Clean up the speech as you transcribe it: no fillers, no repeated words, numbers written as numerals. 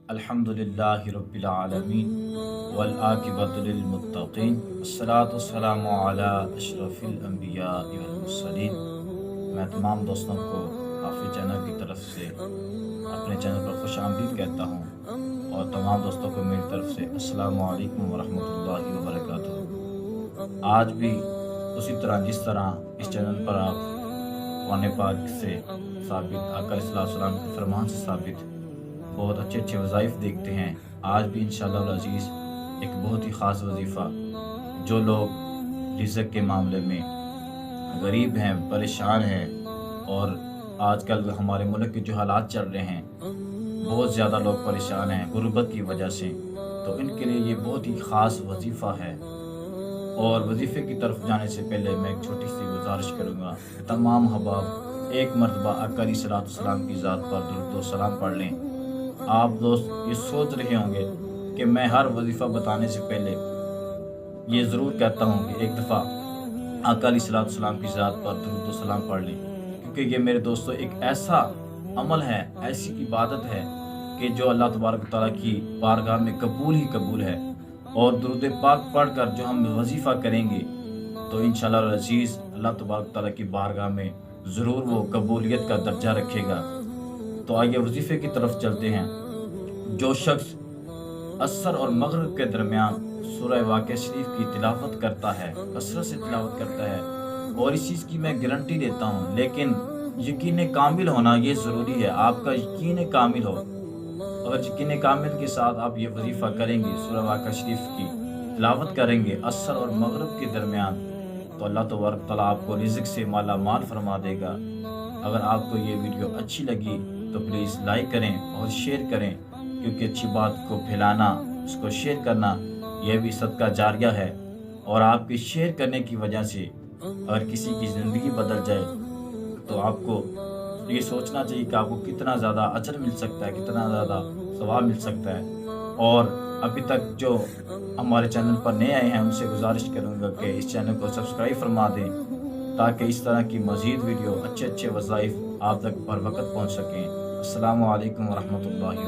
अल्हम्दुलिल्लाहि रब्बिल आलमीन वल आक़िबतु लिल मुत्तक़ीन अस्सलातु वस्सलामु अला अशरफिल अंबिया वल मुरसलीन। मैं तमाम दोस्तों को हाफिज़ चैनल की तरफ से अपने चैनल पर खुश आमदीद कहता हूँ और तमाम दोस्तों को मेरी तरफ से अस्सलामु अलैकुम वरहमतुल्लाहि वबरकातुहू। आज भी उसी तरह जिस तरह इस चैनल पर आप कुरान पाक से साबित, आका अलैहिस्सलाम के फरमान से साबित बहुत अच्छे अच्छे वज़ाइफ देखते हैं, आज भी इंशाअल्लाह अज़ीज़ एक बहुत ही ख़ास वजीफ़ा, जो लोग रिज़्क़ के मामले में गरीब हैं, परेशान हैं और आजकल हमारे मुल्क के जो हालात चल रहे हैं, बहुत ज़्यादा लोग परेशान हैं गुर्बत की वजह से, तो इनके लिए ये बहुत ही ख़ास वजीफ़ा है। और वजीफ़े की तरफ जाने से पहले मैं एक छोटी सी गुजारिश करूँगा, तमाम हबाब एक मरतबा आका अलैहिस्सलाम की ज़ात पर दुरूद व सलाम पढ़ लें। आप दोस्त ये सोच रहे होंगे कि मैं हर वजीफ़ा बताने से पहले ये ज़रूर कहता हूँ कि एक दफ़ा आका अलैहिस्सलाम की ज़ात पर दुरूद व सलाम पढ़ लें, क्योंकि ये मेरे दोस्तों एक ऐसा अमल है, ऐसी इबादत है कि जो अल्लाह तबारक व तआला की बारगाह में कबूल ही कबूल है। और दुरूद पाक पढ़कर जो हम वजीफ़ा करेंगे तो इंशाअल्लाह अज़ीज़ अल्लाह तबारक व तआला की बारगाह में ज़रूर वो कबूलियत का दर्जा रखेगा। तो आइए वजीफ़े की तरफ चलते हैं। जो शख्स असर और मगरिब के दरमियान सूरह वाक़िया शरीफ की तिलावत करता है, कसरत से तिलावत करता है, और इस चीज़ की मैं गारंटी देता हूँ, लेकिन यकीन कामिल होना ये ज़रूरी है। आपका यकीन कामिल हो, अगर यकीन कामिल के साथ आप ये वजीफ़ा करेंगे, सूरह वाक़िया शरीफ की तिलावत करेंगे असर और मगरिब के दरमियान, तो अल्लाह तबारक व तआला आपको रिज़्क़ से माला माल फरमा देगा। अगर आपको ये वीडियो अच्छी लगी तो प्लीज़ लाइक करें और शेयर करें, क्योंकि अच्छी बात को फैलाना, उसको शेयर करना, यह भी सदका जारिया है। और आपके शेयर करने की वजह से अगर किसी की ज़िंदगी बदल जाए तो आपको ये सोचना चाहिए कि आपको कितना ज़्यादा अजर मिल सकता है, कितना ज़्यादा सवाब मिल सकता है। और अभी तक जो हमारे चैनल पर नए आए हैं उनसे गुजारिश करूँगा कि इस चैनल को सब्सक्राइब फरमा दें, ताकि इस तरह की मज़ीद वीडियो अच्छे अच्छे वज़ाइफ आप तक बर वक़्त पहुँच सकें। अस्सलामु अलैकुम वरहमतुल्लाहि।